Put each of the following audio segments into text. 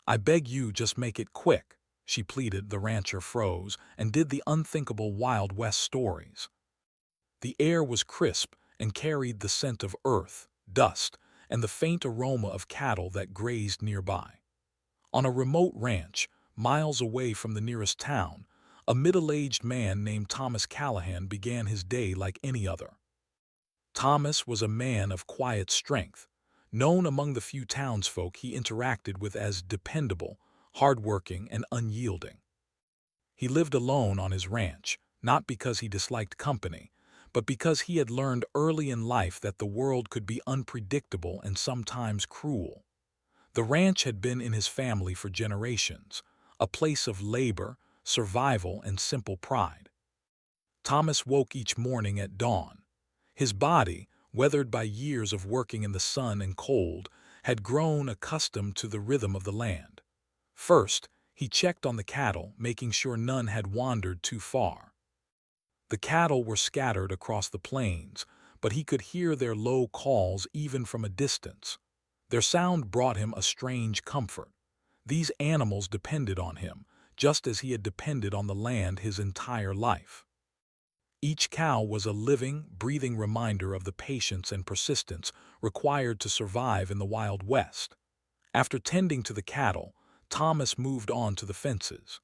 "I beg you, just make it quick," she pleaded. The rancher froze and did the unthinkable Wild West stories. The air was crisp and carried the scent of earth, dust, and the faint aroma of cattle that grazed nearby. On a remote ranch, miles away from the nearest town, a middle-aged man named Thomas Callahan began his day like any other. Thomas was a man of quiet strength, known among the few townsfolk he interacted with as dependable, hardworking, and unyielding. He lived alone on his ranch, not because he disliked company, but because he had learned early in life that the world could be unpredictable and sometimes cruel. The ranch had been in his family for generations, a place of labor, survival, and simple pride. Thomas woke each morning at dawn. His body, weathered by years of working in the sun and cold, had grown accustomed to the rhythm of the land. First, he checked on the cattle, making sure none had wandered too far. The cattle were scattered across the plains, but he could hear their low calls even from a distance. Their sound brought him a strange comfort. These animals depended on him, just as he had depended on the land his entire life. Each cow was a living, breathing reminder of the patience and persistence required to survive in the Wild West. After tending to the cattle, Thomas moved on to the fences.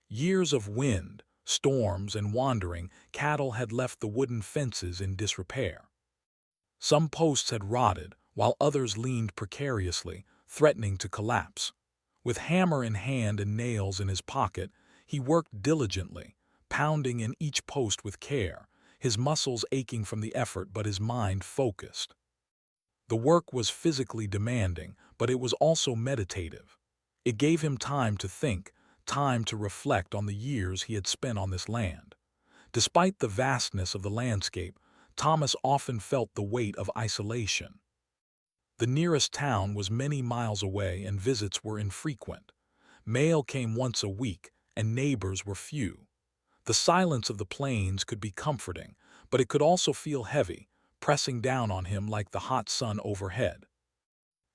Years of wind, storms, and wandering cattle had left the wooden fences in disrepair. Some posts had rotted, while others leaned precariously, threatening to collapse. With hammer in hand and nails in his pocket, he worked diligently, pounding in each post with care, his muscles aching from the effort but his mind focused. The work was physically demanding, but it was also meditative. It gave him time to think, time to reflect on the years he had spent on this land. Despite the vastness of the landscape, Thomas often felt the weight of isolation. The nearest town was many miles away and visits were infrequent. Mail came once a week, and neighbors were few. The silence of the plains could be comforting, but it could also feel heavy, pressing down on him like the hot sun overhead.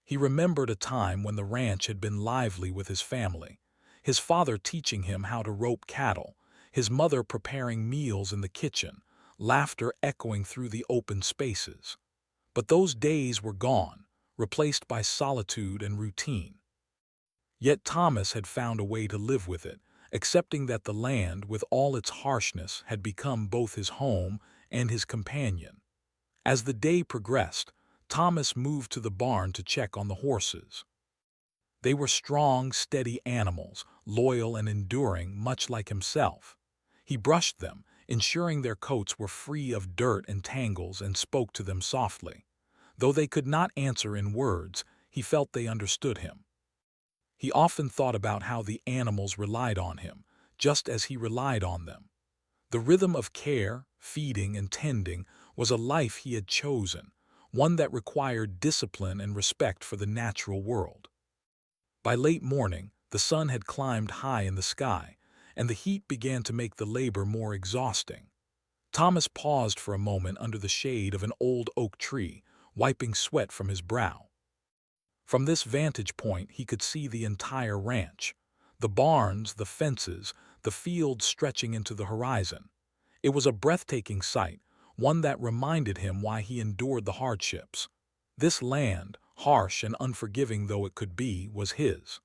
He remembered a time when the ranch had been lively with his family, his father teaching him how to rope cattle, his mother preparing meals in the kitchen, laughter echoing through the open spaces. But those days were gone, replaced by solitude and routine. Yet Thomas had found a way to live with it, accepting that the land, with all its harshness, had become both his home and his companion. As the day progressed, Thomas moved to the barn to check on the horses. They were strong, steady animals, loyal and enduring, much like himself. He brushed them, ensuring their coats were free of dirt and tangles, and spoke to them softly. Though they could not answer in words, he felt they understood him. He often thought about how the animals relied on him, just as he relied on them. The rhythm of care, feeding, and tending was a life he had chosen, one that required discipline and respect for the natural world. By late morning, the sun had climbed high in the sky, and the heat began to make the labor more exhausting. Thomas paused for a moment under the shade of an old oak tree, wiping sweat from his brow. From this vantage point, he could see the entire ranch, the barns, the fences, the fields stretching into the horizon. It was a breathtaking sight, one that reminded him why he endured the hardships. This land, harsh and unforgiving though it could be, was his.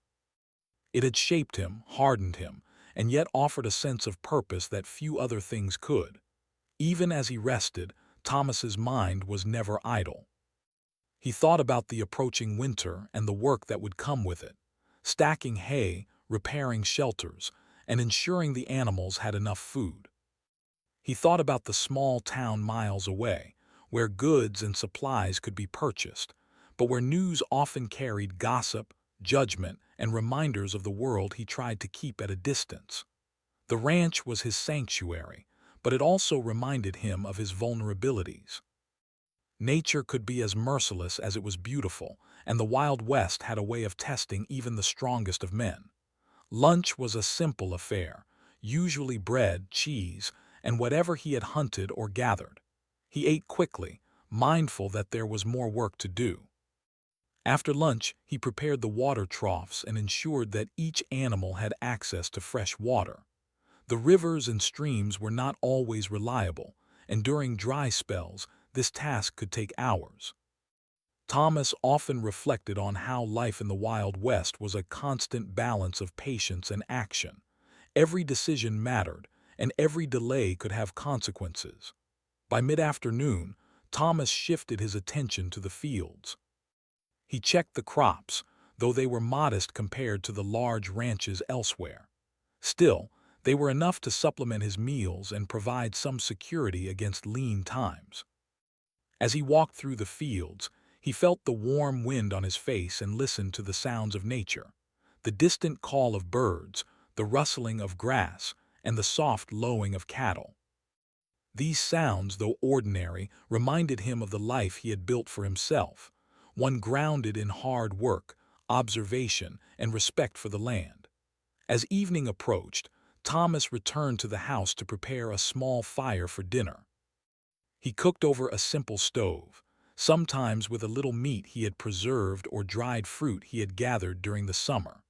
It had shaped him, hardened him, and yet offered a sense of purpose that few other things could. Even as he rested, Thomas's mind was never idle. He thought about the approaching winter and the work that would come with it, stacking hay, repairing shelters, and ensuring the animals had enough food. He thought about the small town miles away, where goods and supplies could be purchased, but where news often carried gossip, judgment, and reminders of the world he tried to keep at a distance. The ranch was his sanctuary, but it also reminded him of his vulnerabilities. Nature could be as merciless as it was beautiful, and the Wild West had a way of testing even the strongest of men. Lunch was a simple affair, usually bread, cheese, and whatever he had hunted or gathered. He ate quickly, mindful that there was more work to do. After lunch, he prepared the water troughs and ensured that each animal had access to fresh water. The rivers and streams were not always reliable, and during dry spells, this task could take hours. Thomas often reflected on how life in the Wild West was a constant balance of patience and action. Every decision mattered, and every delay could have consequences. By mid-afternoon, Thomas shifted his attention to the fields. He checked the crops, though they were modest compared to the large ranches elsewhere. Still, they were enough to supplement his meals and provide some security against lean times. As he walked through the fields, he felt the warm wind on his face and listened to the sounds of nature. The distant call of birds, the rustling of grass, and the soft lowing of cattle. These sounds, though ordinary, reminded him of the life he had built for himself, one grounded in hard work, observation, and respect for the land. As evening approached, Thomas returned to the house to prepare a small fire for dinner. He cooked over a simple stove, sometimes with a little meat he had preserved or dried fruit he had gathered during the summer.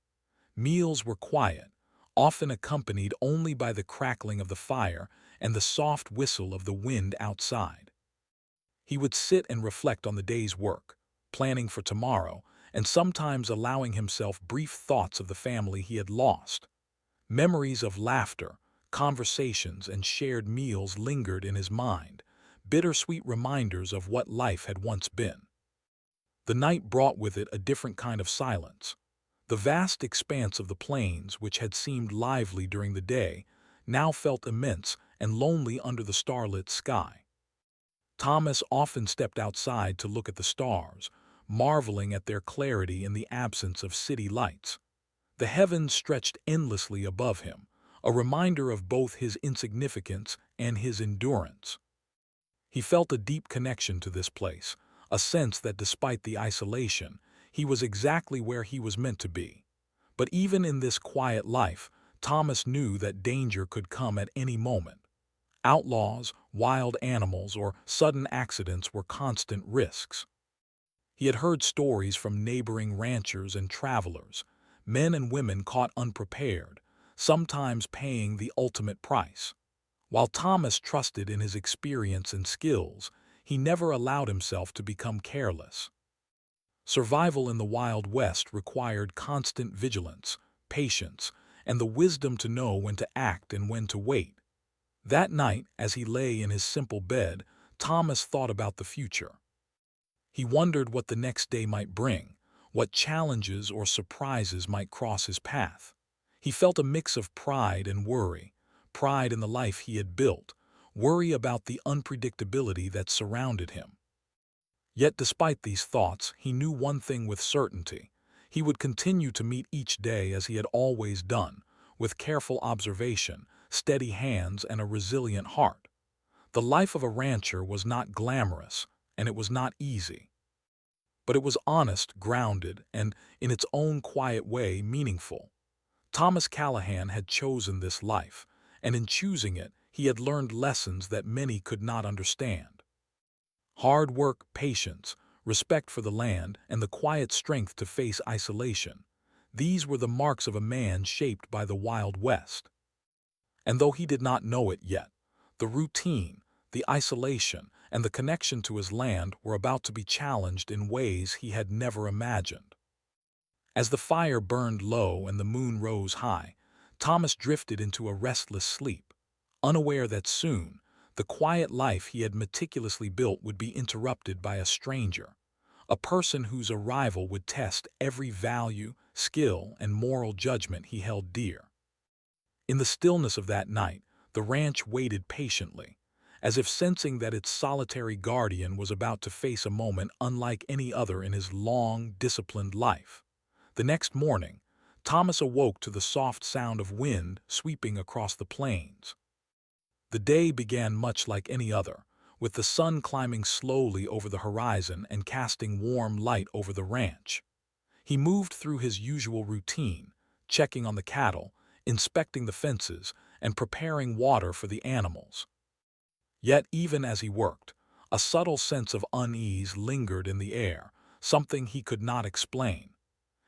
Meals were quiet, often accompanied only by the crackling of the fire and the soft whistle of the wind outside. He would sit and reflect on the day's work, planning for tomorrow, and sometimes allowing himself brief thoughts of the family he had lost. Memories of laughter, conversations, and shared meals lingered in his mind, bittersweet reminders of what life had once been. The night brought with it a different kind of silence. The vast expanse of the plains, which had seemed lively during the day, now felt immense and lonely under the starlit sky. Thomas often stepped outside to look at the stars, marveling at their clarity in the absence of city lights. The heavens stretched endlessly above him, a reminder of both his insignificance and his endurance. He felt a deep connection to this place, a sense that despite the isolation, he was exactly where he was meant to be. But even in this quiet life, Thomas knew that danger could come at any moment. Outlaws, wild animals, or sudden accidents were constant risks. He had heard stories from neighboring ranchers and travelers, men and women caught unprepared, sometimes paying the ultimate price. While Thomas trusted in his experience and skills, he never allowed himself to become careless. Survival in the Wild West required constant vigilance, patience, and the wisdom to know when to act and when to wait. That night, as he lay in his simple bed, Thomas thought about the future. He wondered what the next day might bring, what challenges or surprises might cross his path. He felt a mix of pride and worry, pride in the life he had built, worry about the unpredictability that surrounded him. Yet despite these thoughts, he knew one thing with certainty. He would continue to meet each day as he had always done, with careful observation, steady hands, and a resilient heart. The life of a rancher was not glamorous, and it was not easy. But it was honest, grounded, and, in its own quiet way, meaningful. Thomas Callahan had chosen this life, and in choosing it, he had learned lessons that many could not understand. Hard work, patience, respect for the land, and the quiet strength to face isolation. These were the marks of a man shaped by the Wild West. And though he did not know it yet, the routine, the isolation, and the connection to his land were about to be challenged in ways he had never imagined. As the fire burned low and the moon rose high, Thomas drifted into a restless sleep, unaware that soon, the quiet life he had meticulously built would be interrupted by a stranger, a person whose arrival would test every value, skill, and moral judgment he held dear. In the stillness of that night, the ranch waited patiently, as if sensing that its solitary guardian was about to face a moment unlike any other in his long, disciplined life. The next morning, Thomas awoke to the soft sound of wind sweeping across the plains. The day began much like any other, with the sun climbing slowly over the horizon and casting warm light over the ranch. He moved through his usual routine, checking on the cattle, inspecting the fences, and preparing water for the animals. Yet even as he worked, a subtle sense of unease lingered in the air, something he could not explain.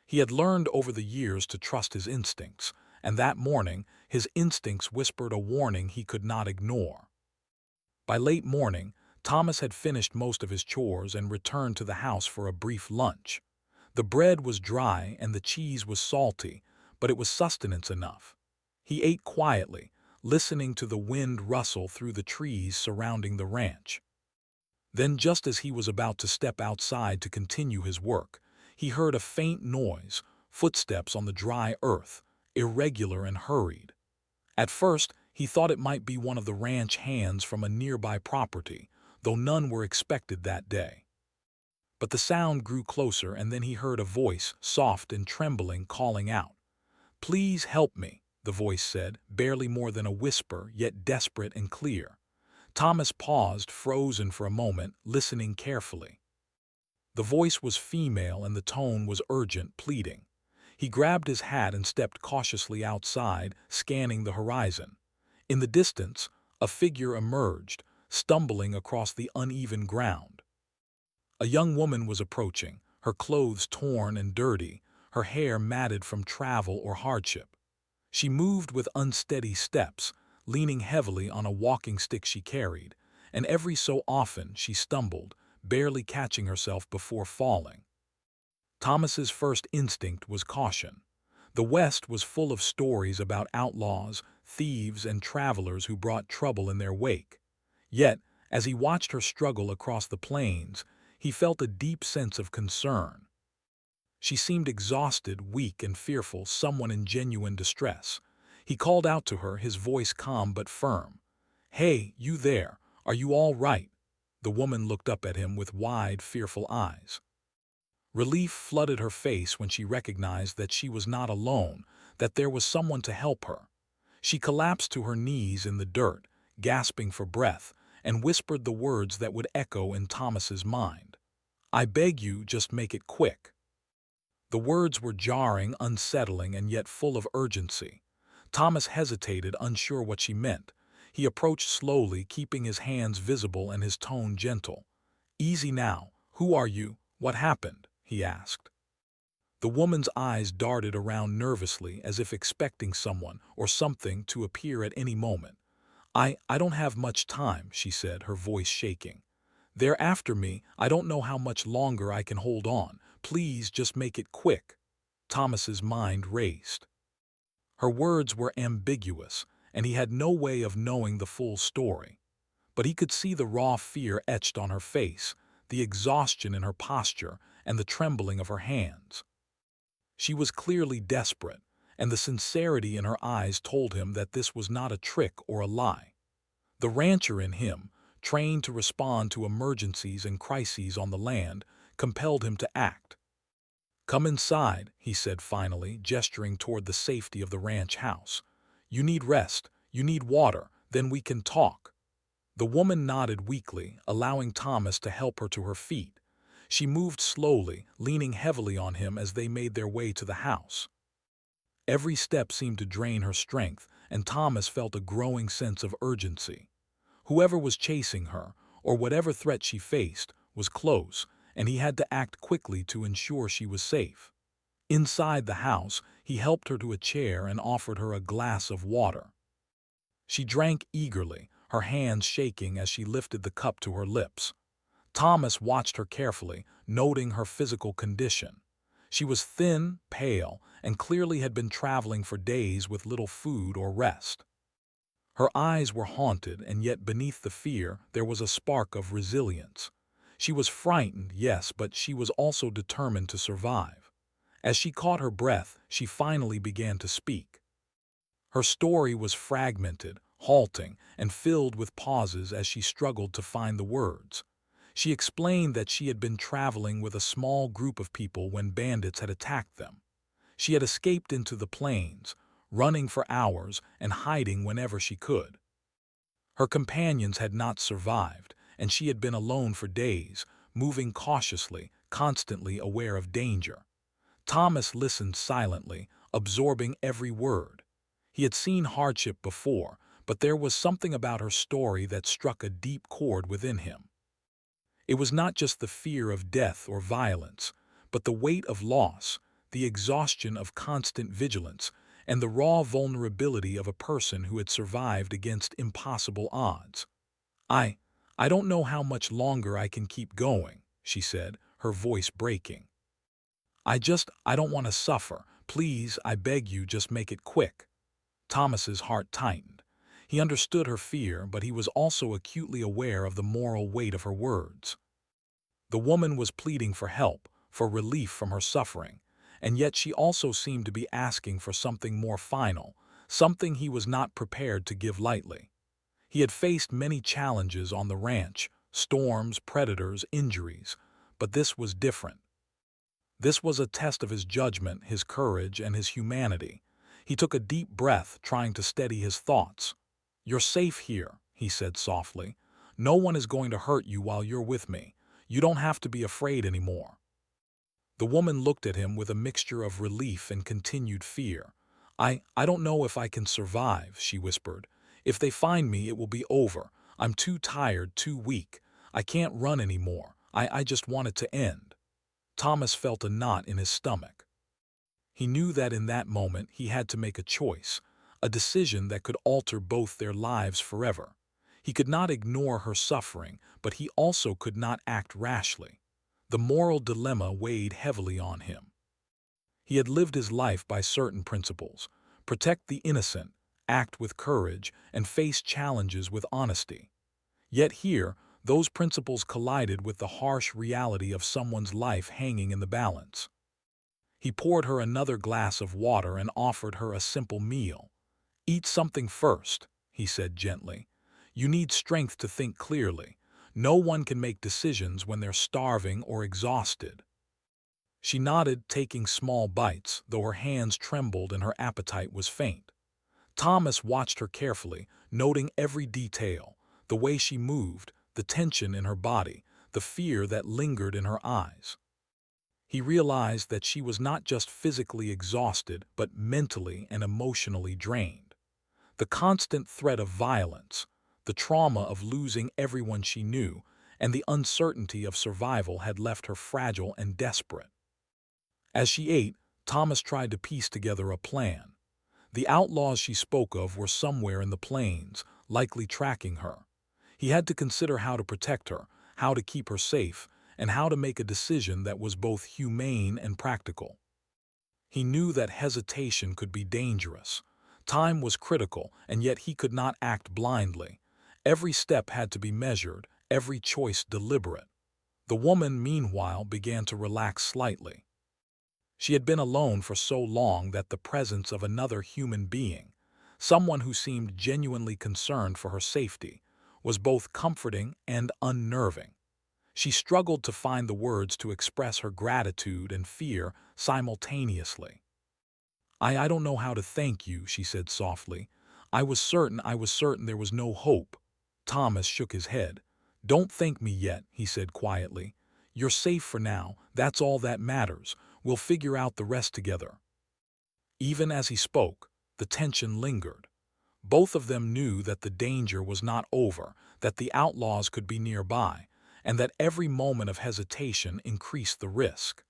He had learned over the years to trust his instincts, and that morning his instincts whispered a warning he could not ignore. By late morning, Thomas had finished most of his chores and returned to the house for a brief lunch. The bread was dry and the cheese was salty, but it was sustenance enough. He ate quietly, listening to the wind rustle through the trees surrounding the ranch. Then, just as he was about to step outside to continue his work, he heard a faint noise, footsteps on the dry earth, irregular and hurried. At first, he thought it might be one of the ranch hands from a nearby property, though none were expected that day. But the sound grew closer, and then he heard a voice, soft and trembling, calling out. "Please help me," the voice said, barely more than a whisper, yet desperate and clear. Thomas paused, frozen for a moment, listening carefully. The voice was female and the tone was urgent, pleading. He grabbed his hat and stepped cautiously outside, scanning the horizon. In the distance, a figure emerged, stumbling across the uneven ground. A young woman was approaching, her clothes torn and dirty, her hair matted from travel or hardship. She moved with unsteady steps, leaning heavily on a walking stick she carried, and every so often she stumbled, barely catching herself before falling. Thomas's first instinct was caution. The West was full of stories about outlaws, thieves, and travelers who brought trouble in their wake. Yet, as he watched her struggle across the plains, he felt a deep sense of concern. She seemed exhausted, weak, and fearful, someone in genuine distress. He called out to her, his voice calm but firm. "Hey, you there, are you all right?" The woman looked up at him with wide, fearful eyes. Relief flooded her face when she recognized that she was not alone, that there was someone to help her. She collapsed to her knees in the dirt, gasping for breath, and whispered the words that would echo in Thomas's mind. "I beg you, just make it quick." The words were jarring, unsettling, and yet full of urgency. Thomas hesitated, unsure what she meant. He approached slowly, keeping his hands visible and his tone gentle. "Easy now. Who are you? What happened?" he asked. The woman's eyes darted around nervously, as if expecting someone or something to appear at any moment. I don't have much time," she said, her voice shaking. "They're after me. I don't know how much longer I can hold on. Please just make it quick." Thomas's mind raced. Her words were ambiguous, and he had no way of knowing the full story. But he could see the raw fear etched on her face, the exhaustion in her posture, and the trembling of her hands. She was clearly desperate, and the sincerity in her eyes told him that this was not a trick or a lie. The rancher in him, trained to respond to emergencies and crises on the land, compelled him to act. "Come inside," he said finally, gesturing toward the safety of the ranch house. "You need rest, you need water, then we can talk." The woman nodded weakly, allowing Thomas to help her to her feet. She moved slowly, leaning heavily on him as they made their way to the house. Every step seemed to drain her strength, and Thomas felt a growing sense of urgency. Whoever was chasing her, or whatever threat she faced, was close, and he had to act quickly to ensure she was safe. Inside the house, he helped her to a chair and offered her a glass of water. She drank eagerly, her hands shaking as she lifted the cup to her lips. Thomas watched her carefully, noting her physical condition. She was thin, pale, and clearly had been traveling for days with little food or rest. Her eyes were haunted, and yet beneath the fear there was a spark of resilience. She was frightened, yes, but she was also determined to survive. As she caught her breath, she finally began to speak. Her story was fragmented, halting, and filled with pauses as she struggled to find the words. She explained that she had been traveling with a small group of people when bandits had attacked them. She had escaped into the plains, running for hours and hiding whenever she could. Her companions had not survived, and she had been alone for days, moving cautiously, constantly aware of danger. Thomas listened silently, absorbing every word. He had seen hardship before, but there was something about her story that struck a deep chord within him. It was not just the fear of death or violence, but the weight of loss, the exhaustion of constant vigilance, and the raw vulnerability of a person who had survived against impossible odds. I, I don't know how much longer I can keep going, she said, her voice breaking. I don't want to suffer. Please, I beg you, just make it quick. Thomas's heart tightened. He understood her fear, but he was also acutely aware of the moral weight of her words. The woman was pleading for help, for relief from her suffering, and yet she also seemed to be asking for something more final, something he was not prepared to give lightly. He had faced many challenges on the ranch, storms, predators, injuries, but this was different. This was a test of his judgment, his courage, and his humanity. He took a deep breath, trying to steady his thoughts. "You're safe here," he said softly. "No one is going to hurt you while you're with me. You don't have to be afraid anymore." The woman looked at him with a mixture of relief and continued fear. I don't know if I can survive," she whispered. "If they find me, it will be over. I'm too tired, too weak. I can't run anymore. I just want it to end." Thomas felt a knot in his stomach. He knew that in that moment he had to make a choice, a decision that could alter both their lives forever. He could not ignore her suffering, but he also could not act rashly. The moral dilemma weighed heavily on him. He had lived his life by certain principles: protect the innocent, act with courage, and face challenges with honesty. Yet here, those principles collided with the harsh reality of someone's life hanging in the balance. He poured her another glass of water and offered her a simple meal. "Eat something first," he said gently. "You need strength to think clearly. No one can make decisions when they're starving or exhausted." She nodded, taking small bites, though her hands trembled and her appetite was faint. Thomas watched her carefully, noting every detail: the way she moved, the tension in her body, the fear that lingered in her eyes. He realized that she was not just physically exhausted, but mentally and emotionally drained. The constant threat of violence, the trauma of losing everyone she knew, and the uncertainty of survival had left her fragile and desperate. As she ate, Thomas tried to piece together a plan. The outlaws she spoke of were somewhere in the plains, likely tracking her. He had to consider how to protect her, how to keep her safe, and how to make a decision that was both humane and practical. He knew that hesitation could be dangerous. Time was critical, and yet he could not act blindly. Every step had to be measured, every choice deliberate. The woman, meanwhile, began to relax slightly. She had been alone for so long that the presence of another human being, someone who seemed genuinely concerned for her safety, was both comforting and unnerving. She struggled to find the words to express her gratitude and fear simultaneously. I don't know how to thank you," she said softly. I was certain there was no hope." Thomas shook his head. "Don't thank me yet," he said quietly. "You're safe for now, that's all that matters. We'll figure out the rest together." Even as he spoke, the tension lingered. Both of them knew that the danger was not over, that the outlaws could be nearby, and that every moment of hesitation increased the risk.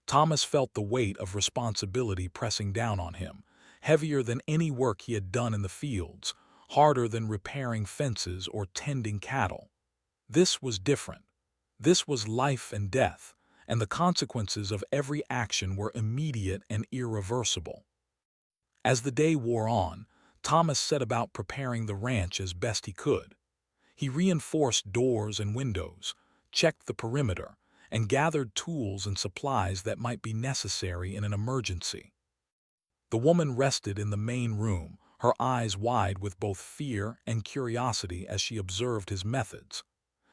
Thomas felt the weight of responsibility pressing down on him, heavier than any work he had done in the fields, harder than repairing fences or tending cattle. This was different. This was life and death, and the consequences of every action were immediate and irreversible. As the day wore on, Thomas set about preparing the ranch as best he could. He reinforced doors and windows, checked the perimeter, and gathered tools and supplies that might be necessary in an emergency. The woman rested in the main room, her eyes wide with both fear and curiosity as she observed his methods.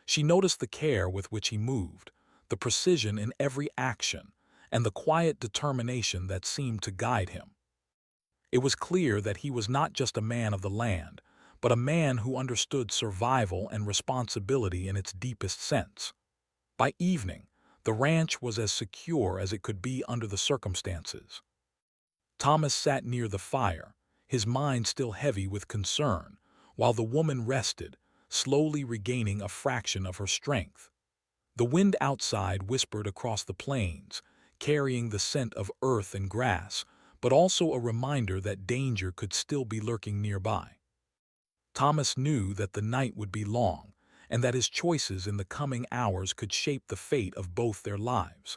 She noticed the care with which he moved, the precision in every action, and the quiet determination that seemed to guide him. It was clear that he was not just a man of the land, but a man who understood survival and responsibility in its deepest sense. By evening, the ranch was as secure as it could be under the circumstances. Thomas sat near the fire, his mind still heavy with concern, while the woman rested, slowly regaining a fraction of her strength. The wind outside whispered across the plains, carrying the scent of earth and grass, but also a reminder that danger could still be lurking nearby. Thomas knew that the night would be long, and that his choices in the coming hours could shape the fate of both their lives.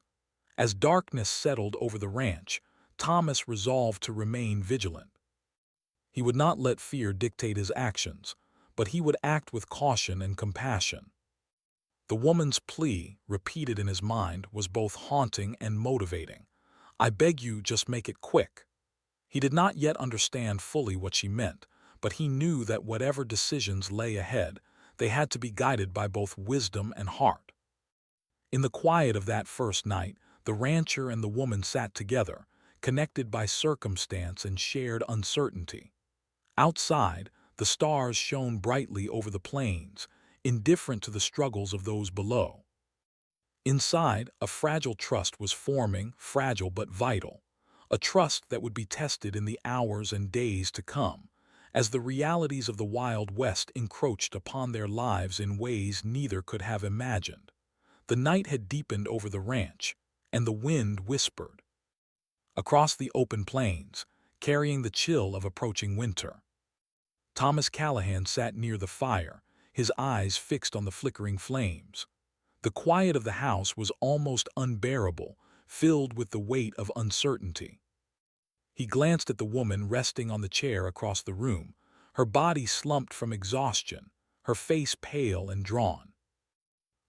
As darkness settled over the ranch, Thomas resolved to remain vigilant. He would not let fear dictate his actions, but he would act with caution and compassion. The woman's plea, repeated in his mind, was both haunting and motivating. "I beg you, just make it quick." He did not yet understand fully what she meant, but he knew that whatever decisions lay ahead, they had to be guided by both wisdom and heart. In the quiet of that first night, the rancher and the woman sat together, connected by circumstance and shared uncertainty. Outside, the stars shone brightly over the plains, indifferent to the struggles of those below. Inside, a fragile trust was forming, fragile but vital, a trust that would be tested in the hours and days to come, as the realities of the Wild West encroached upon their lives in ways neither could have imagined. The night had deepened over the ranch, and the wind whispered across the open plains, carrying the chill of approaching winter. Thomas Callahan sat near the fire, his eyes fixed on the flickering flames. The quiet of the house was almost unbearable, filled with the weight of uncertainty. He glanced at the woman resting on the chair across the room, her body slumped from exhaustion, her face pale and drawn.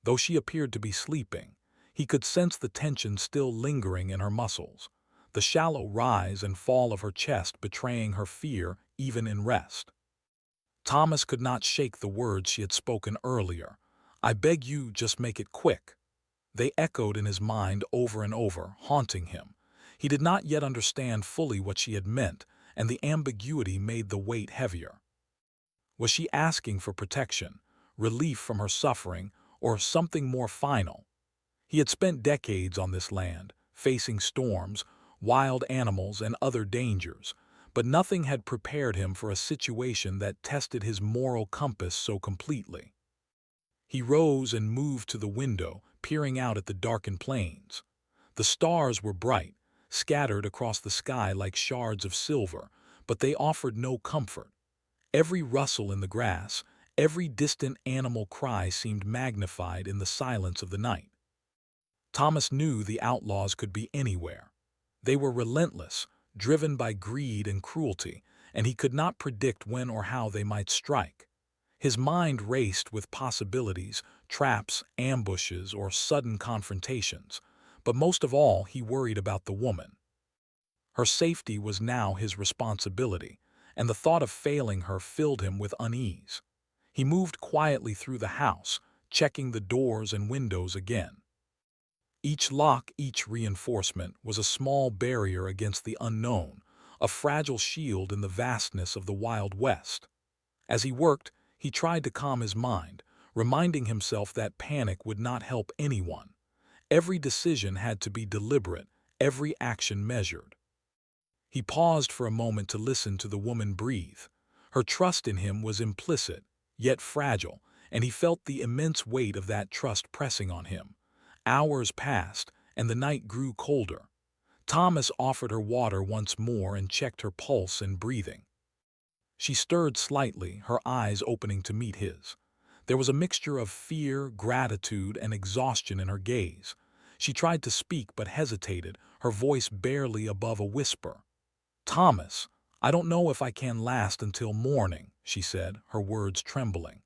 Though she appeared to be sleeping, he could sense the tension still lingering in her muscles, the shallow rise and fall of her chest betraying her fear even in rest. Thomas could not shake the words she had spoken earlier. "I beg you, just make it quick." They echoed in his mind over and over, haunting him. He did not yet understand fully what she had meant, and the ambiguity made the weight heavier. Was she asking for protection, relief from her suffering, or something more final? He had spent decades on this land, facing storms, wild animals, and other dangers, but nothing had prepared him for a situation that tested his moral compass so completely. He rose and moved to the window, peering out at the darkened plains. The stars were bright, scattered across the sky like shards of silver, but they offered no comfort. Every rustle in the grass, every distant animal cry seemed magnified in the silence of the night. Thomas knew the outlaws could be anywhere. They were relentless, driven by greed and cruelty, and he could not predict when or how they might strike. His mind raced with possibilities, traps, ambushes, or sudden confrontations, but most of all he worried about the woman. Her safety was now his responsibility, and the thought of failing her filled him with unease. He moved quietly through the house, checking the doors and windows again. Each lock, each reinforcement, was a small barrier against the unknown, a fragile shield in the vastness of the Wild West. As he worked, he tried to calm his mind, reminding himself that panic would not help anyone. Every decision had to be deliberate, every action measured. He paused for a moment to listen to the woman breathe. Her trust in him was implicit, yet fragile, and he felt the immense weight of that trust pressing on him. Hours passed, and the night grew colder. Thomas offered her water once more and checked her pulse and breathing. She stirred slightly, her eyes opening to meet his. There was a mixture of fear, gratitude, and exhaustion in her gaze. She tried to speak but hesitated, her voice barely above a whisper. "Thomas, I don't know if I can last until morning," she said, her words trembling.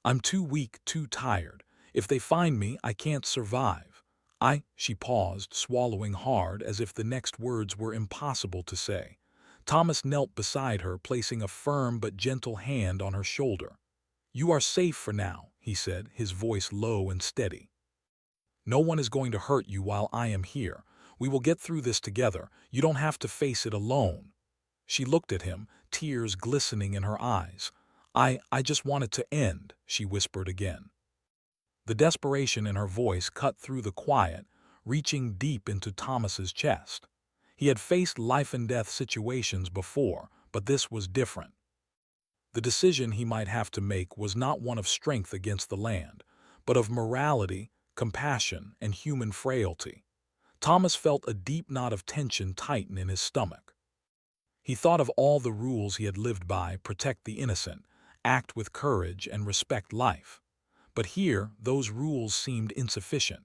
"I'm too weak, too tired. If they find me, I can't survive." She paused, swallowing hard as if the next words were impossible to say. Thomas knelt beside her, placing a firm but gentle hand on her shoulder. "You are safe for now," he said, his voice low and steady. "No one is going to hurt you while I am here. We will get through this together. You don't have to face it alone." She looked at him, tears glistening in her eyes. I just want it to end," she whispered again. The desperation in her voice cut through the quiet, reaching deep into Thomas's chest. He had faced life-and-death situations before, but this was different. The decision he might have to make was not one of strength against the land, but of morality, compassion, and human frailty. Thomas felt a deep knot of tension tighten in his stomach. He thought of all the rules he had lived by: protect the innocent, act with courage, and respect life. But here, those rules seemed insufficient.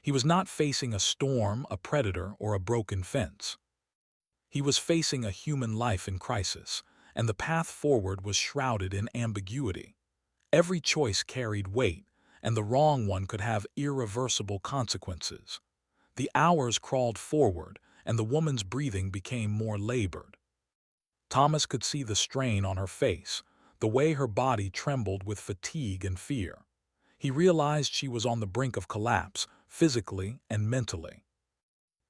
He was not facing a storm, a predator, or a broken fence. He was facing a human life in crisis, and the path forward was shrouded in ambiguity. Every choice carried weight, and the wrong one could have irreversible consequences. The hours crawled forward, and the woman's breathing became more labored. Thomas could see the strain on her face, the way her body trembled with fatigue and fear. He realized she was on the brink of collapse, physically and mentally.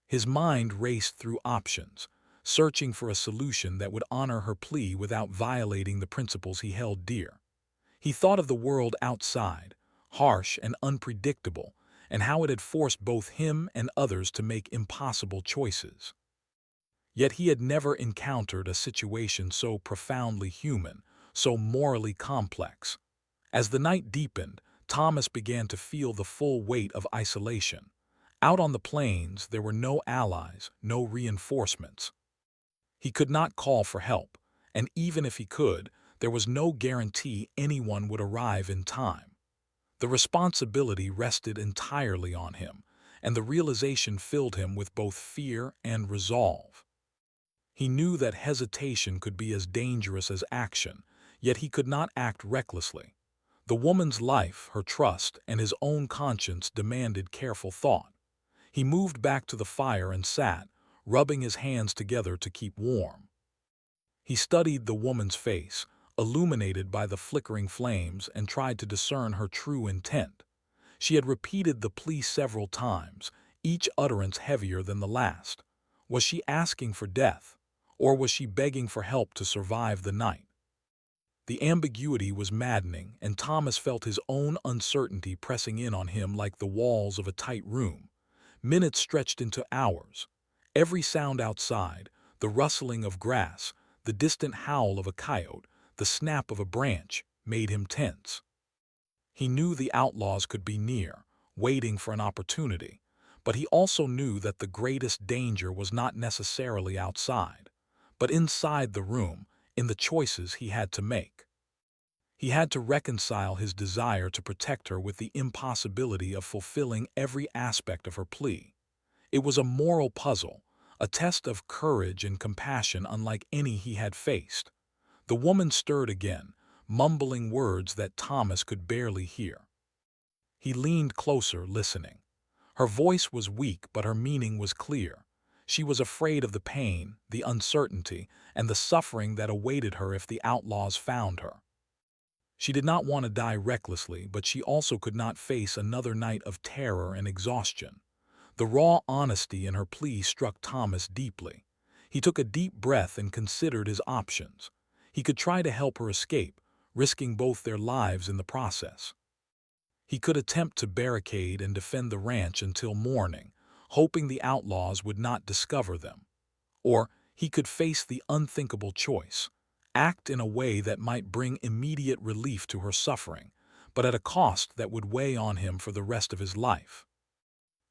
His mind raced through options, searching for a solution that would honor her plea without violating the principles he held dear. He thought of the world outside, harsh and unpredictable, and how it had forced both him and others to make impossible choices. Yet he had never encountered a situation so profoundly human, so morally complex. As the night deepened, Thomas began to feel the full weight of isolation. Out on the plains, there were no allies, no reinforcements. He could not call for help, and even if he could, there was no guarantee anyone would arrive in time. The responsibility rested entirely on him, and the realization filled him with both fear and resolve. He knew that hesitation could be as dangerous as action, yet he could not act recklessly. The woman's life, her trust, and his own conscience demanded careful thought. He moved back to the fire and sat, rubbing his hands together to keep warm. He studied the woman's face, illuminated by the flickering flames, and tried to discern her true intent. She had repeated the plea several times, each utterance heavier than the last. Was she asking for death, or was she begging for help to survive the night? The ambiguity was maddening, and Thomas felt his own uncertainty pressing in on him like the walls of a tight room. Minutes stretched into hours. Every sound outside, the rustling of grass, the distant howl of a coyote, the snap of a branch, made him tense. He knew the outlaws could be near, waiting for an opportunity, but he also knew that the greatest danger was not necessarily outside, but inside the room, in the choices he had to make. He had to reconcile his desire to protect her with the impossibility of fulfilling every aspect of her plea. It was a moral puzzle, a test of courage and compassion unlike any he had faced. The woman stirred again, mumbling words that Thomas could barely hear. He leaned closer, listening. Her voice was weak, but her meaning was clear. She was afraid of the pain, the uncertainty, and the suffering that awaited her if the outlaws found her. She did not want to die recklessly, but she also could not face another night of terror and exhaustion. The raw honesty in her plea struck Thomas deeply. He took a deep breath and considered his options. He could try to help her escape, risking both their lives in the process. He could attempt to barricade and defend the ranch until morning, hoping the outlaws would not discover them. Or he could face the unthinkable choice, act in a way that might bring immediate relief to her suffering, but at a cost that would weigh on him for the rest of his life.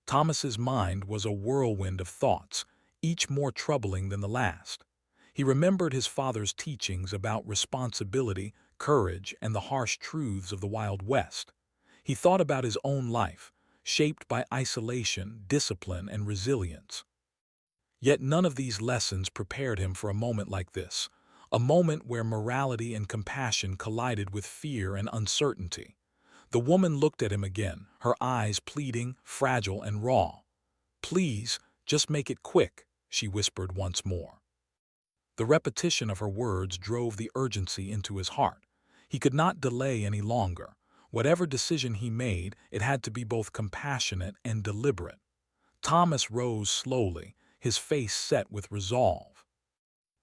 Thomas's mind was a whirlwind of thoughts, each more troubling than the last. He remembered his father's teachings about responsibility, courage, and the harsh truths of the Wild West. He thought about his own life, shaped by isolation, discipline, and resilience. Yet none of these lessons prepared him for a moment like this, a moment where morality and compassion collided with fear and uncertainty. The woman looked at him again, her eyes pleading, fragile and raw. "Please, just make it quick," she whispered once more. The repetition of her words drove the urgency into his heart. He could not delay any longer. Whatever decision he made, it had to be both compassionate and deliberate. Thomas rose slowly, his face set with resolve.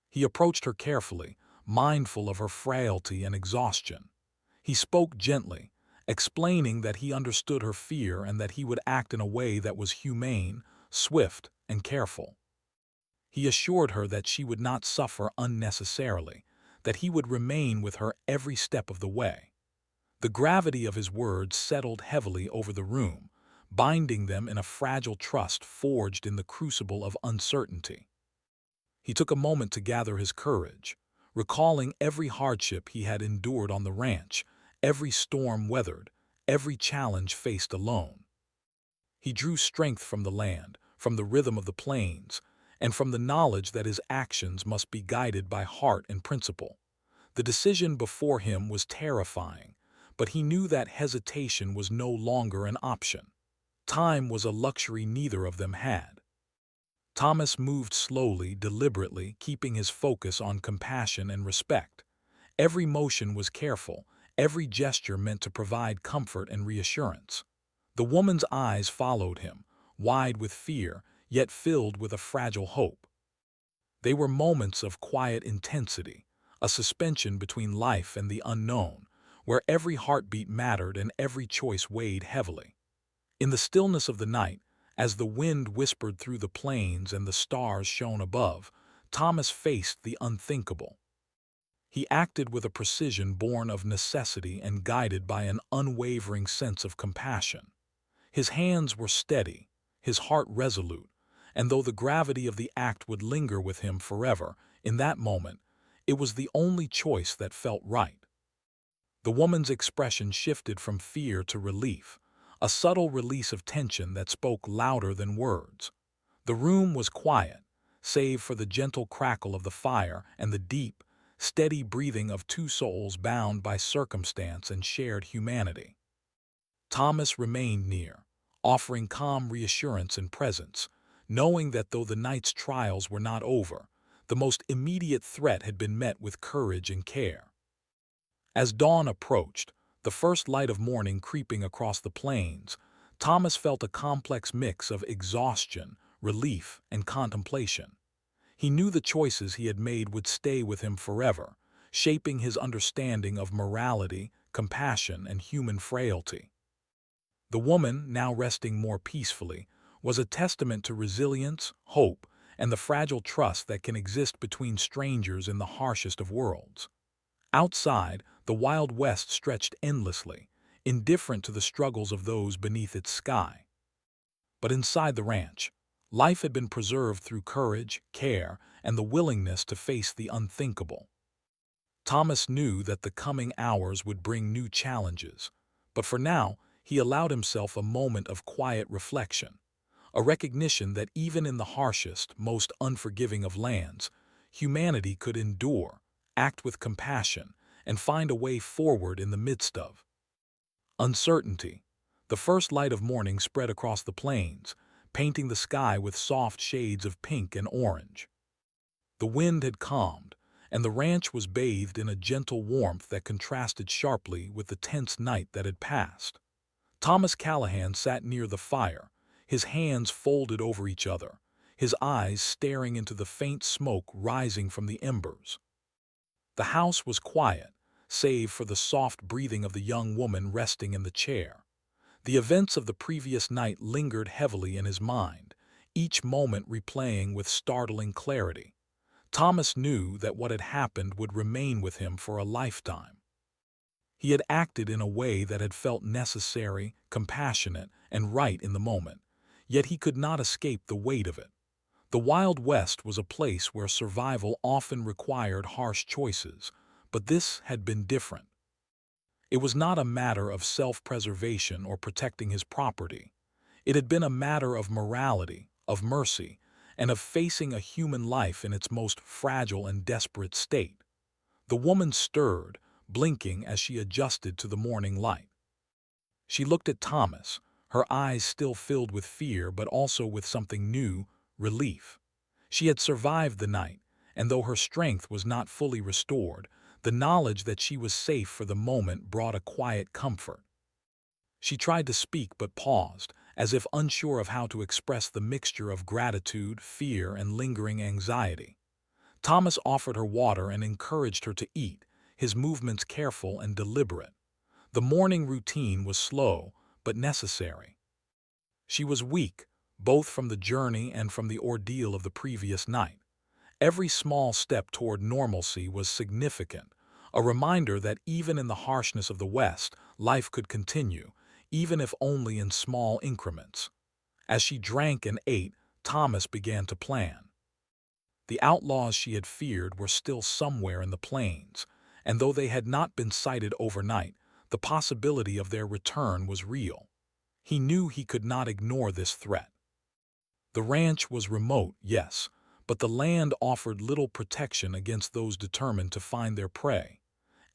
He approached her carefully, mindful of her frailty and exhaustion. He spoke gently, explaining that he understood her fear and that he would act in a way that was humane, swift, and careful. He assured her that she would not suffer unnecessarily, that he would remain with her every step of the way. The gravity of his words settled heavily over the room, binding them in a fragile trust forged in the crucible of uncertainty. He took a moment to gather his courage, recalling every hardship he had endured on the ranch, every storm weathered, every challenge faced alone. He drew strength from the land, from the rhythm of the plains, and from the knowledge that his actions must be guided by heart and principle. The decision before him was terrifying, but he knew that hesitation was no longer an option. Time was a luxury neither of them had. Thomas moved slowly, deliberately, keeping his focus on compassion and respect. Every motion was careful, every gesture meant to provide comfort and reassurance. The woman's eyes followed him, wide with fear, yet filled with a fragile hope. They were moments of quiet intensity, a suspension between life and the unknown, where every heartbeat mattered and every choice weighed heavily. In the stillness of the night, as the wind whispered through the plains and the stars shone above, Thomas faced the unthinkable. He acted with a precision born of necessity and guided by an unwavering sense of compassion. His hands were steady, his heart resolute, and though the gravity of the act would linger with him forever, in that moment, it was the only choice that felt right. The woman's expression shifted from fear to relief, a subtle release of tension that spoke louder than words. The room was quiet, save for the gentle crackle of the fire and the deep, steady breathing of two souls bound by circumstance and shared humanity. Thomas remained near, offering calm reassurance and presence, knowing that though the night's trials were not over, the most immediate threat had been met with courage and care. As dawn approached, the first light of morning creeping across the plains, Thomas felt a complex mix of exhaustion, relief, and contemplation. He knew the choices he had made would stay with him forever, shaping his understanding of morality, compassion, and human frailty. The woman, now resting more peacefully, was a testament to resilience, hope, and the fragile trust that can exist between strangers in the harshest of worlds. Outside, the Wild West stretched endlessly, indifferent to the struggles of those beneath its sky. But inside the ranch, life had been preserved through courage, care, and the willingness to face the unthinkable. Thomas knew that the coming hours would bring new challenges, but for now, he allowed himself a moment of quiet reflection, a recognition that even in the harshest, most unforgiving of lands, humanity could endure, act with compassion, and find a way forward in the midst of uncertainty. The first light of morning spread across the plains, painting the sky with soft shades of pink and orange. The wind had calmed, and the ranch was bathed in a gentle warmth that contrasted sharply with the tense night that had passed. Thomas Callahan sat near the fire, his hands folded over each other, his eyes staring into the faint smoke rising from the embers. The house was quiet, save for the soft breathing of the young woman resting in the chair. The events of the previous night lingered heavily in his mind, each moment replaying with startling clarity. Thomas knew that what had happened would remain with him for a lifetime. He had acted in a way that had felt necessary, compassionate, and right in the moment, yet he could not escape the weight of it. The Wild West was a place where survival often required harsh choices, but this had been different. It was not a matter of self-preservation or protecting his property. It had been a matter of morality, of mercy, and of facing a human life in its most fragile and desperate state. The woman stirred, blinking as she adjusted to the morning light. She looked at Thomas, her eyes still filled with fear but also with something new, relief. She had survived the night, and though her strength was not fully restored, the knowledge that she was safe for the moment brought a quiet comfort. She tried to speak but paused, as if unsure of how to express the mixture of gratitude, fear, and lingering anxiety. Thomas offered her water and encouraged her to eat, his movements careful and deliberate. The morning routine was slow, but necessary. She was weak, both from the journey and from the ordeal of the previous night. Every small step toward normalcy was significant, a reminder that even in the harshness of the West, life could continue, even if only in small increments. As she drank and ate, Thomas began to plan. The outlaws she had feared were still somewhere in the plains, and though they had not been sighted overnight, the possibility of their return was real. He knew he could not ignore this threat. The ranch was remote, yes, but the land offered little protection against those determined to find their prey.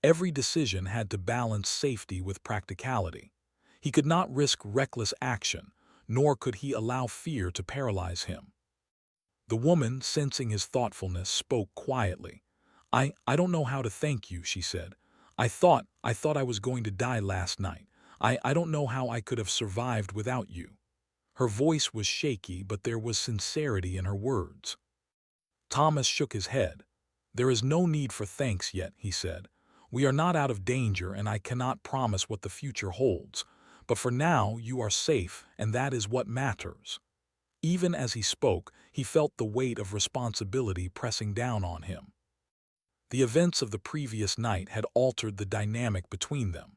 Every decision had to balance safety with practicality. He could not risk reckless action, nor could he allow fear to paralyze him. The woman, sensing his thoughtfulness, spoke quietly. I don't know how to thank you," she said. I thought I was going to die last night. I don't know how I could have survived without you." Her voice was shaky, but there was sincerity in her words. Thomas shook his head. "There is no need for thanks yet," he said. "We are not out of danger, and I cannot promise what the future holds. But for now, you are safe, and that is what matters." Even as he spoke, he felt the weight of responsibility pressing down on him. The events of the previous night had altered the dynamic between them.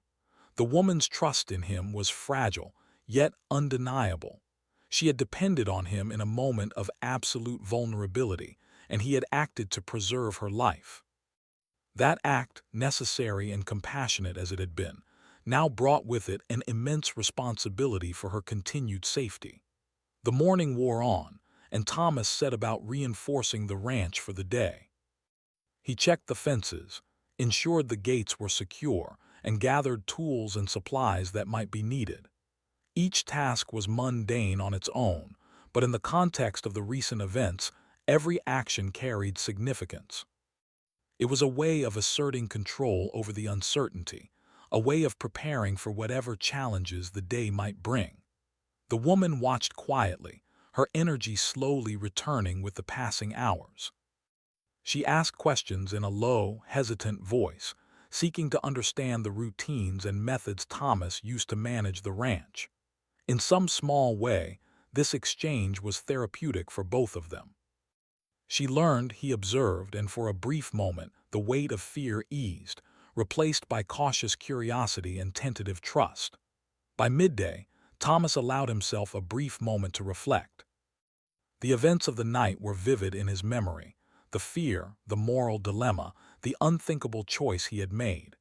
The woman's trust in him was fragile, yet undeniable. She had depended on him in a moment of absolute vulnerability, and he had acted to preserve her life. That act, necessary and compassionate as it had been, now brought with it an immense responsibility for her continued safety. The morning wore on, and Thomas set about reinforcing the ranch for the day. He checked the fences, ensured the gates were secure, and gathered tools and supplies that might be needed. Each task was mundane on its own, but in the context of the recent events, every action carried significance. It was a way of asserting control over the uncertainty, a way of preparing for whatever challenges the day might bring. The woman watched quietly, her energy slowly returning with the passing hours. She asked questions in a low, hesitant voice, seeking to understand the routines and methods Thomas used to manage the ranch. In some small way, this exchange was therapeutic for both of them. She learned, he observed, and for a brief moment the weight of fear eased, replaced by cautious curiosity and tentative trust. By midday, Thomas allowed himself a brief moment to reflect. The events of the night were vivid in his memory: the fear, the moral dilemma, the unthinkable choice he had made.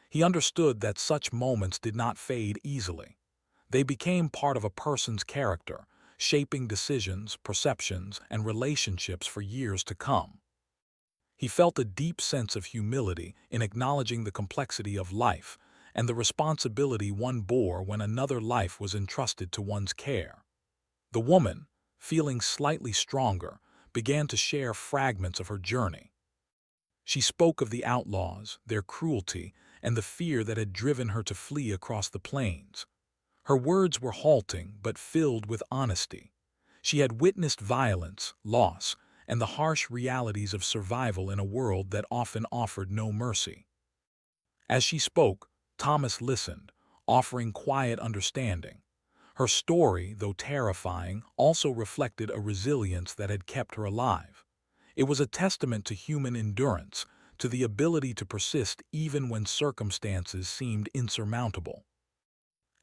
He understood that such moments did not fade easily. They became part of a person's character, shaping decisions, perceptions, and relationships for years to come. He felt a deep sense of humility in acknowledging the complexity of life and the responsibility one bore when another life was entrusted to one's care. The woman, feeling slightly stronger, began to share fragments of her journey. She spoke of the outlaws, their cruelty, and the fear that had driven her to flee across the plains. Her words were halting but filled with honesty. She had witnessed violence, loss, and the harsh realities of survival in a world that often offered no mercy. As she spoke, Thomas listened, offering quiet understanding. Her story, though terrifying, also reflected a resilience that had kept her alive. It was a testament to human endurance, to the ability to persist even when circumstances seemed insurmountable.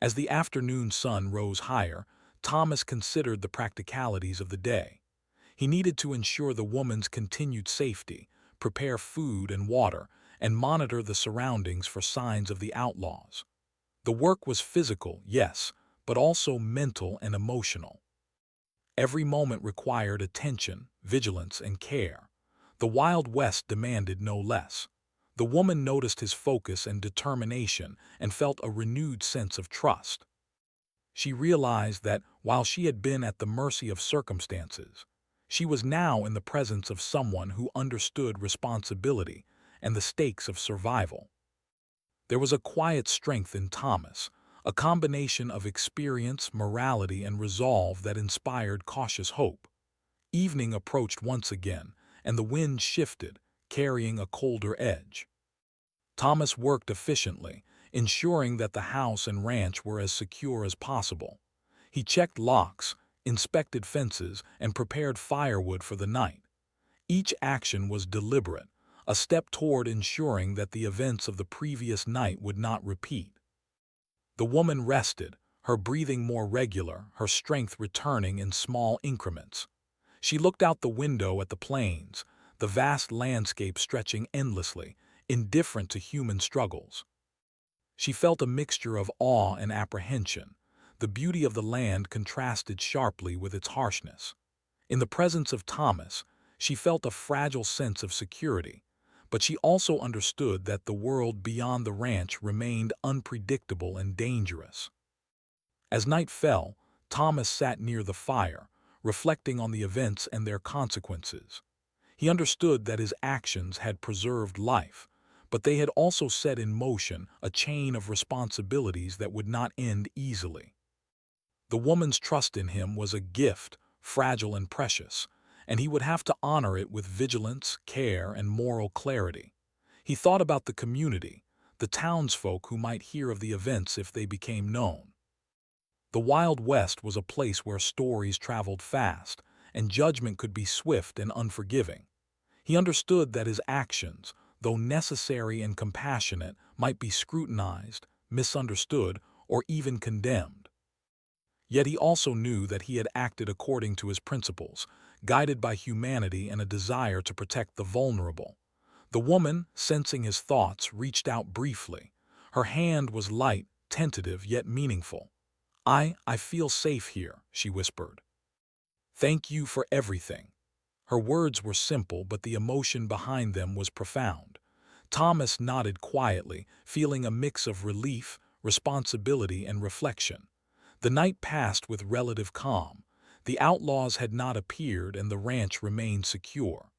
As the afternoon sun rose higher, Thomas considered the practicalities of the day. He needed to ensure the woman's continued safety, prepare food and water, and monitor the surroundings for signs of the outlaws. The work was physical, yes, but also mental and emotional. Every moment required attention, vigilance, and care. The Wild West demanded no less. The woman noticed his focus and determination and felt a renewed sense of trust. She realized that, while she had been at the mercy of circumstances, she was now in the presence of someone who understood responsibility and the stakes of survival. There was a quiet strength in Thomas, a combination of experience, morality, and resolve that inspired cautious hope. Evening approached once again, and the wind shifted, carrying a colder edge. Thomas worked efficiently, ensuring that the house and ranch were as secure as possible. He checked locks, inspected fences, and prepared firewood for the night. Each action was deliberate, a step toward ensuring that the events of the previous night would not repeat. The woman rested, her breathing more regular, her strength returning in small increments. She looked out the window at the plains, the vast landscape stretching endlessly, indifferent to human struggles. She felt a mixture of awe and apprehension. The beauty of the land contrasted sharply with its harshness. In the presence of Thomas, she felt a fragile sense of security, but she also understood that the world beyond the ranch remained unpredictable and dangerous. As night fell, Thomas sat near the fire, reflecting on the events and their consequences. He understood that his actions had preserved life, but they had also set in motion a chain of responsibilities that would not end easily. The woman's trust in him was a gift, fragile and precious, and he would have to honor it with vigilance, care, and moral clarity. He thought about the community, the townsfolk who might hear of the events if they became known. The Wild West was a place where stories traveled fast, and judgment could be swift and unforgiving. He understood that his actions, though necessary and compassionate, might be scrutinized, misunderstood, or even condemned. Yet he also knew that he had acted according to his principles, guided by humanity and a desire to protect the vulnerable. The woman, sensing his thoughts, reached out briefly. Her hand was light, tentative, yet meaningful. I feel safe here," she whispered. "Thank you for everything." Her words were simple, but the emotion behind them was profound. Thomas nodded quietly, feeling a mix of relief, responsibility, and reflection. The night passed with relative calm. The outlaws had not appeared and the ranch remained secure.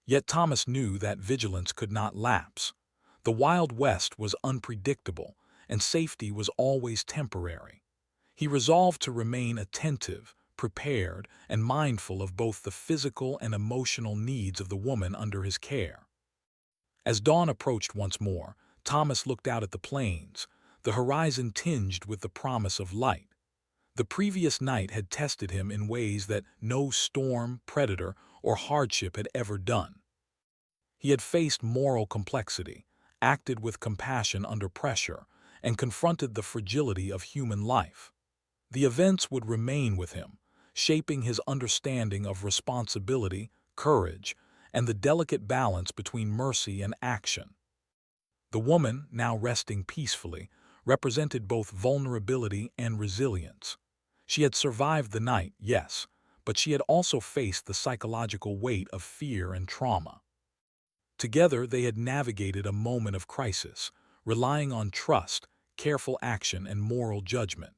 Yet Thomas knew that vigilance could not lapse. The Wild West was unpredictable, and safety was always temporary. He resolved to remain attentive, prepared, and mindful of both the physical and emotional needs of the woman under his care. As dawn approached once more, Thomas looked out at the plains, the horizon tinged with the promise of light. The previous night had tested him in ways that no storm, predator, or hardship had ever done. He had faced moral complexity, acted with compassion under pressure, and confronted the fragility of human life. The events would remain with him, shaping his understanding of responsibility, courage, and the delicate balance between mercy and action. The woman, now resting peacefully, represented both vulnerability and resilience. She had survived the night, yes, but she had also faced the psychological weight of fear and trauma. Together, they had navigated a moment of crisis, relying on trust, careful action, and moral judgment.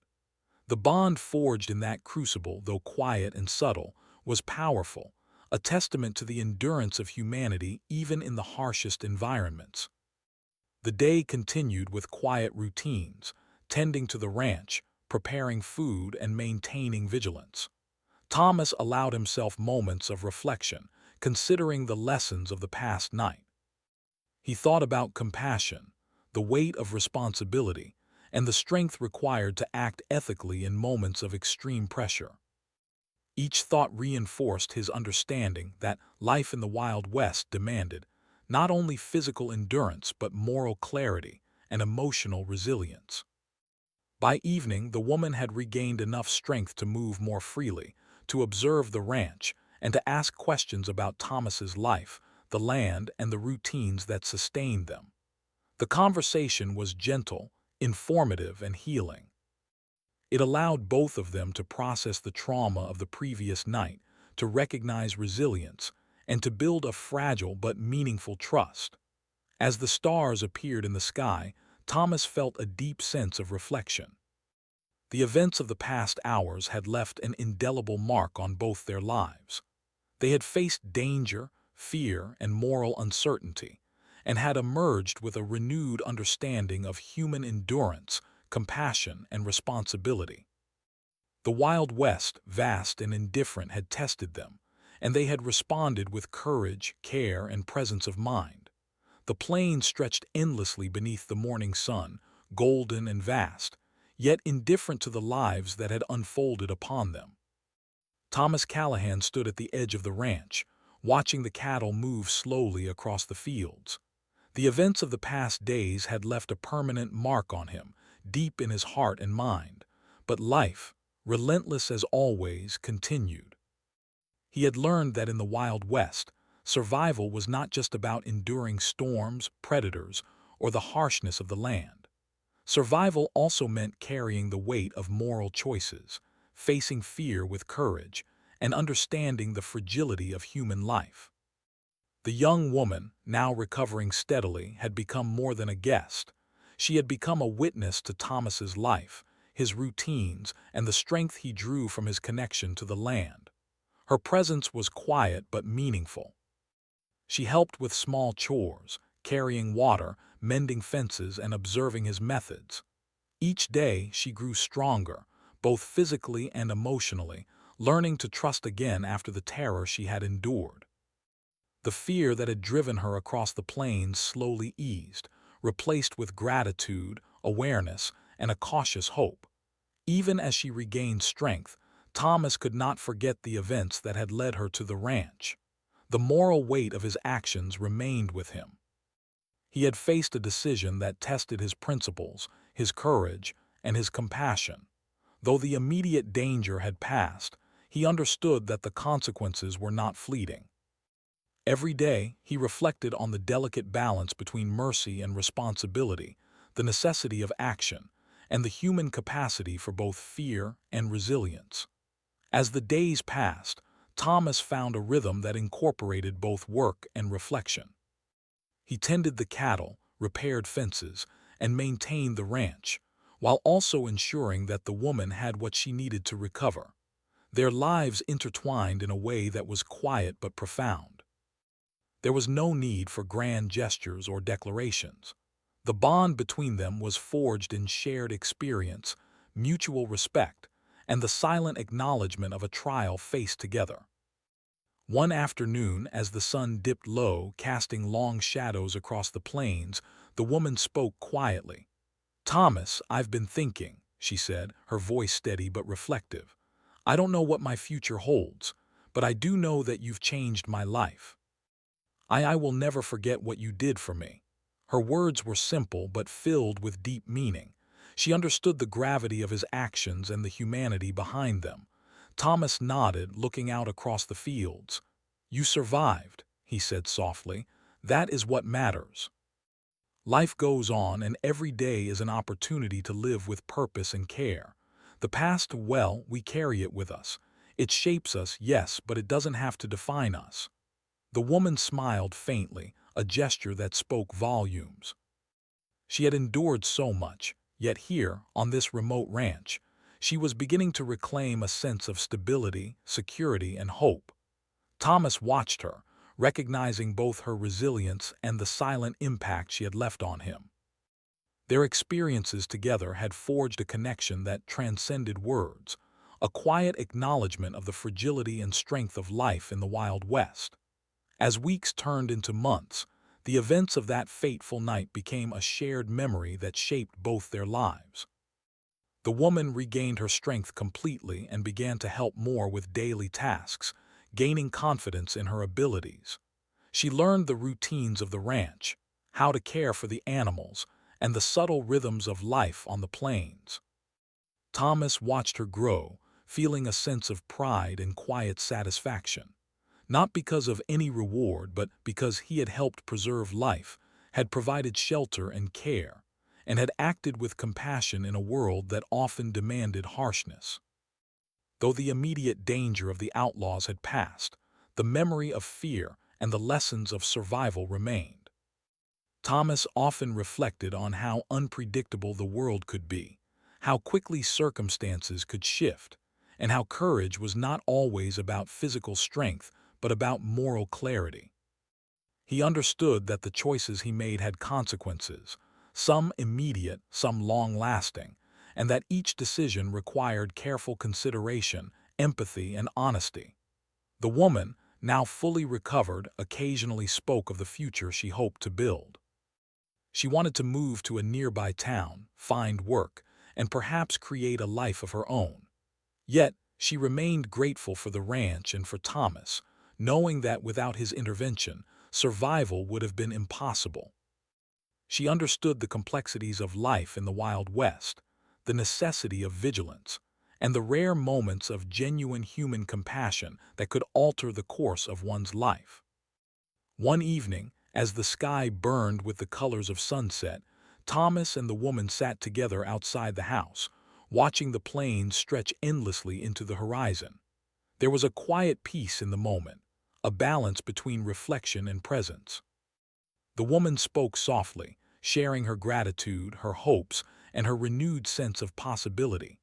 The bond forged in that crucible, though quiet and subtle, was powerful, a testament to the endurance of humanity even in the harshest environments. The day continued with quiet routines, tending to the ranch, preparing food, and maintaining vigilance. Thomas allowed himself moments of reflection, considering the lessons of the past night. He thought about compassion, the weight of responsibility, and the strength required to act ethically in moments of extreme pressure. Each thought reinforced his understanding that life in the Wild West demanded not only physical endurance but moral clarity and emotional resilience. By evening, the woman had regained enough strength to move more freely, to observe the ranch, and to ask questions about Thomas's life, the land, and the routines that sustained them. The conversation was gentle, informative, and healing. It allowed both of them to process the trauma of the previous night, to recognize resilience, and to build a fragile but meaningful trust. As the stars appeared in the sky, Thomas felt a deep sense of reflection. The events of the past hours had left an indelible mark on both their lives. They had faced danger, fear, and moral uncertainty, and had emerged with a renewed understanding of human endurance, compassion, and responsibility. The Wild West, vast and indifferent, had tested them, and they had responded with courage, care, and presence of mind. The plains stretched endlessly beneath the morning sun, golden and vast, yet indifferent to the lives that had unfolded upon them. Thomas Callahan stood at the edge of the ranch, watching the cattle move slowly across the fields. The events of the past days had left a permanent mark on him, deep in his heart and mind, But life, relentless as always, continued. He had learned that in the Wild West, survival was not just about enduring storms, predators, or the harshness of the land. Survival also meant carrying the weight of moral choices, facing fear with courage, and understanding the fragility of human life. The young woman, now recovering steadily, had become more than a guest. She had become a witness to Thomas's life, his routines, and the strength he drew from his connection to the land. Her presence was quiet but meaningful. She helped with small chores, carrying water, mending fences, and observing his methods. Each day she grew stronger, both physically and emotionally, learning to trust again after the terror she had endured. The fear that had driven her across the plains slowly eased, replaced with gratitude, awareness, and a cautious hope. Even as she regained strength, Thomas could not forget the events that had led her to the ranch. The moral weight of his actions remained with him. He had faced a decision that tested his principles, his courage, and his compassion. Though the immediate danger had passed, he understood that the consequences were not fleeting. Every day, he reflected on the delicate balance between mercy and responsibility, the necessity of action, and the human capacity for both fear and resilience. As the days passed, Thomas found a rhythm that incorporated both work and reflection. He tended the cattle, repaired fences, and maintained the ranch, while also ensuring that the woman had what she needed to recover. Their lives intertwined in a way that was quiet but profound. There was no need for grand gestures or declarations. The bond between them was forged in shared experience, mutual respect, and the silent acknowledgement of a trial faced together. One afternoon, as the sun dipped low, casting long shadows across the plains, the woman spoke quietly. "Thomas, I've been thinking," she said, her voice steady but reflective. "I don't know what my future holds, but I do know that you've changed my life. I will never forget what you did for me." Her words were simple but filled with deep meaning. She understood the gravity of his actions and the humanity behind them. Thomas nodded, looking out across the fields. "You survived," he said softly. "That is what matters. Life goes on, and every day is an opportunity to live with purpose and care. The past, well, we carry it with us. It shapes us, yes, but it doesn't have to define us." The woman smiled faintly, a gesture that spoke volumes. She had endured so much, yet here, on this remote ranch, she was beginning to reclaim a sense of stability, security, and hope. Thomas watched her, recognizing both her resilience and the silent impact she had left on him. Their experiences together had forged a connection that transcended words, a quiet acknowledgement of the fragility and strength of life in the Wild West. As weeks turned into months, the events of that fateful night became a shared memory that shaped both their lives. The woman regained her strength completely and began to help more with daily tasks, gaining confidence in her abilities. She learned the routines of the ranch, how to care for the animals, and the subtle rhythms of life on the plains. Thomas watched her grow, feeling a sense of pride and quiet satisfaction. Not because of any reward, but because he had helped preserve life, had provided shelter and care, and had acted with compassion in a world that often demanded harshness. Though the immediate danger of the outlaws had passed, the memory of fear and the lessons of survival remained. Thomas often reflected on how unpredictable the world could be, how quickly circumstances could shift, and how courage was not always about physical strength, but about moral clarity. He understood that the choices he made had consequences, some immediate, some long-lasting, and that each decision required careful consideration, empathy, and honesty. The woman, now fully recovered, occasionally spoke of the future she hoped to build. She wanted to move to a nearby town, find work, and perhaps create a life of her own. Yet, she remained grateful for the ranch and for Thomas, knowing that without his intervention, survival would have been impossible. She understood the complexities of life in the Wild West, the necessity of vigilance, and the rare moments of genuine human compassion that could alter the course of one's life. One evening, as the sky burned with the colors of sunset, Thomas and the woman sat together outside the house, watching the plains stretch endlessly into the horizon. There was a quiet peace in the moment, a balance between reflection and presence. The woman spoke softly, sharing her gratitude, her hopes, and her renewed sense of possibility.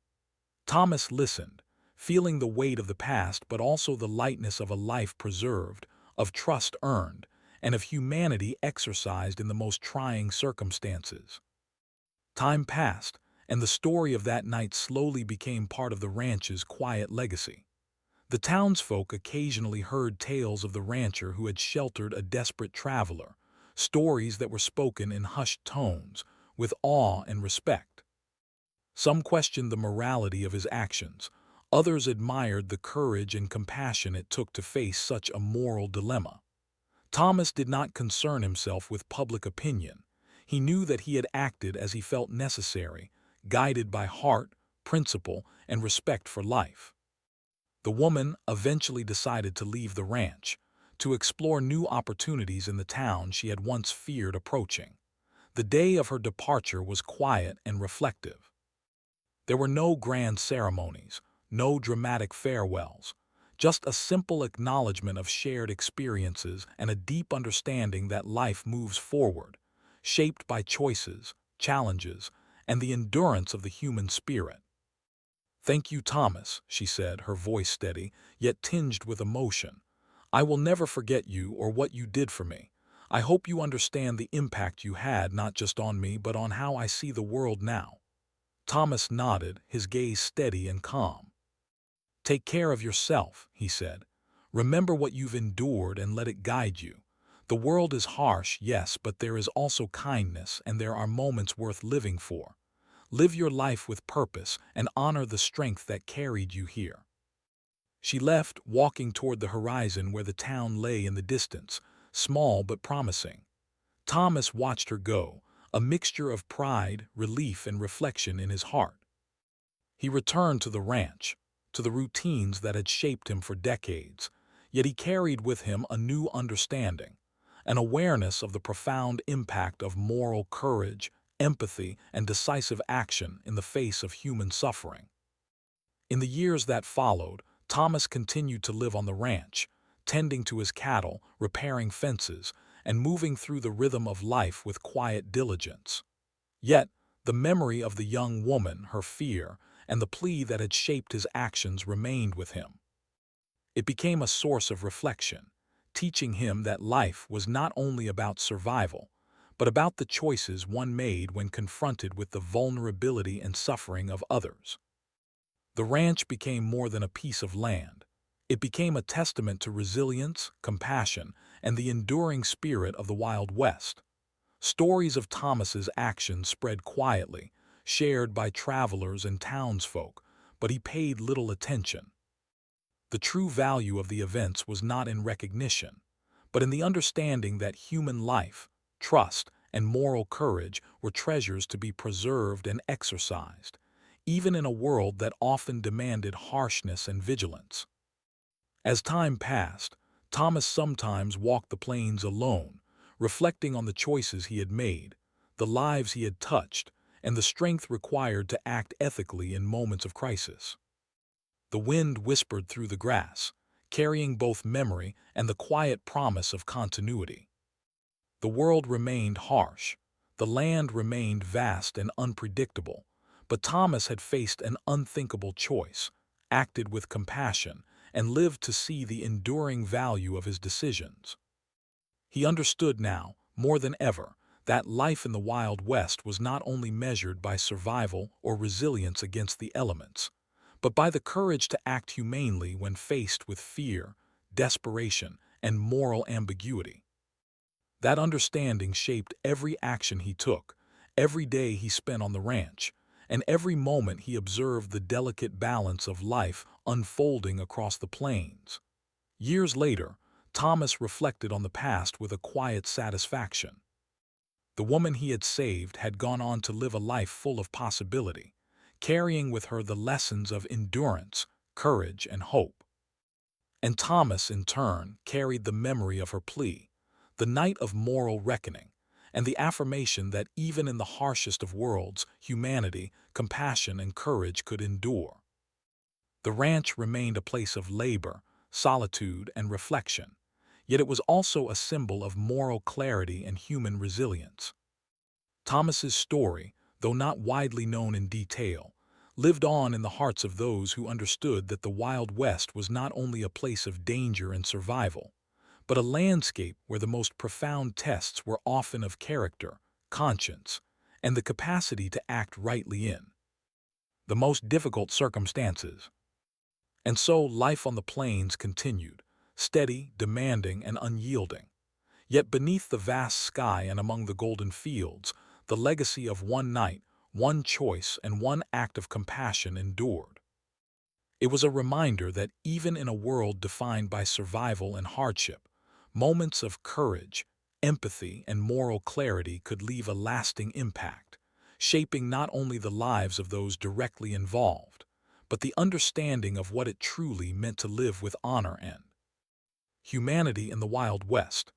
Thomas listened, feeling the weight of the past but also the lightness of a life preserved, of trust earned, and of humanity exercised in the most trying circumstances. Time passed, and the story of that night slowly became part of the ranch's quiet legacy. The townsfolk occasionally heard tales of the rancher who had sheltered a desperate traveler, stories that were spoken in hushed tones, with awe and respect. Some questioned the morality of his actions, others admired the courage and compassion it took to face such a moral dilemma. Thomas did not concern himself with public opinion. He knew that he had acted as he felt necessary, guided by heart, principle, and respect for life. The woman eventually decided to leave the ranch, to explore new opportunities in the town she had once feared approaching. The day of her departure was quiet and reflective. There were no grand ceremonies, no dramatic farewells, just a simple acknowledgement of shared experiences and a deep understanding that life moves forward, shaped by choices, challenges, and the endurance of the human spirit. "Thank you, Thomas," she said, her voice steady, yet tinged with emotion. "I will never forget you or what you did for me. I hope you understand the impact you had not just on me but on how I see the world now." Thomas nodded, his gaze steady and calm. "Take care of yourself," he said. "Remember what you've endured and let it guide you. The world is harsh, yes, but there is also kindness and there are moments worth living for. Live your life with purpose and honor the strength that carried you here." She left, walking toward the horizon where the town lay in the distance, small but promising. Thomas watched her go, a mixture of pride, relief, and reflection in his heart. He returned to the ranch, to the routines that had shaped him for decades, yet he carried with him a new understanding, an awareness of the profound impact of moral courage, empathy, and decisive action in the face of human suffering. In the years that followed, Thomas continued to live on the ranch, tending to his cattle, repairing fences, and moving through the rhythm of life with quiet diligence. Yet, the memory of the young woman, her fear, and the plea that had shaped his actions remained with him. It became a source of reflection, teaching him that life was not only about survival, but about the choices one made when confronted with the vulnerability and suffering of others. The ranch became more than a piece of land. It became a testament to resilience, compassion, and the enduring spirit of the Wild West. Stories of Thomas's actions spread quietly, shared by travelers and townsfolk, but he paid little attention. The true value of the events was not in recognition, but in the understanding that human life, trust, and moral courage were treasures to be preserved and exercised, even in a world that often demanded harshness and vigilance. As time passed, Thomas sometimes walked the plains alone, reflecting on the choices he had made, the lives he had touched, and the strength required to act ethically in moments of crisis. The wind whispered through the grass, carrying both memory and the quiet promise of continuity. The world remained harsh, the land remained vast and unpredictable, but Thomas had faced an unthinkable choice, acted with compassion, and lived to see the enduring value of his decisions. He understood now, more than ever, that life in the Wild West was not only measured by survival or resilience against the elements, but by the courage to act humanely when faced with fear, desperation, and moral ambiguity. That understanding shaped every action he took, every day he spent on the ranch, and every moment he observed the delicate balance of life unfolding across the plains. Years later, Thomas reflected on the past with a quiet satisfaction. The woman he had saved had gone on to live a life full of possibility, carrying with her the lessons of endurance, courage, and hope. And Thomas, in turn, carried the memory of her plea, the night of moral reckoning, and the affirmation that even in the harshest of worlds, humanity, compassion, and courage could endure. The ranch remained a place of labor, solitude, and reflection, yet it was also a symbol of moral clarity and human resilience. Thomas's story, though not widely known in detail, lived on in the hearts of those who understood that the Wild West was not only a place of danger and survival, but a landscape where the most profound tests were often of character, conscience, and the capacity to act rightly in the most difficult circumstances. And so life on the plains continued, steady, demanding, and unyielding. Yet beneath the vast sky and among the golden fields, the legacy of one night, one choice, and one act of compassion endured. It was a reminder that even in a world defined by survival and hardship, moments of courage, empathy, and moral clarity could leave a lasting impact, shaping not only the lives of those directly involved, but the understanding of what it truly meant to live with honor and humanity in the Wild West.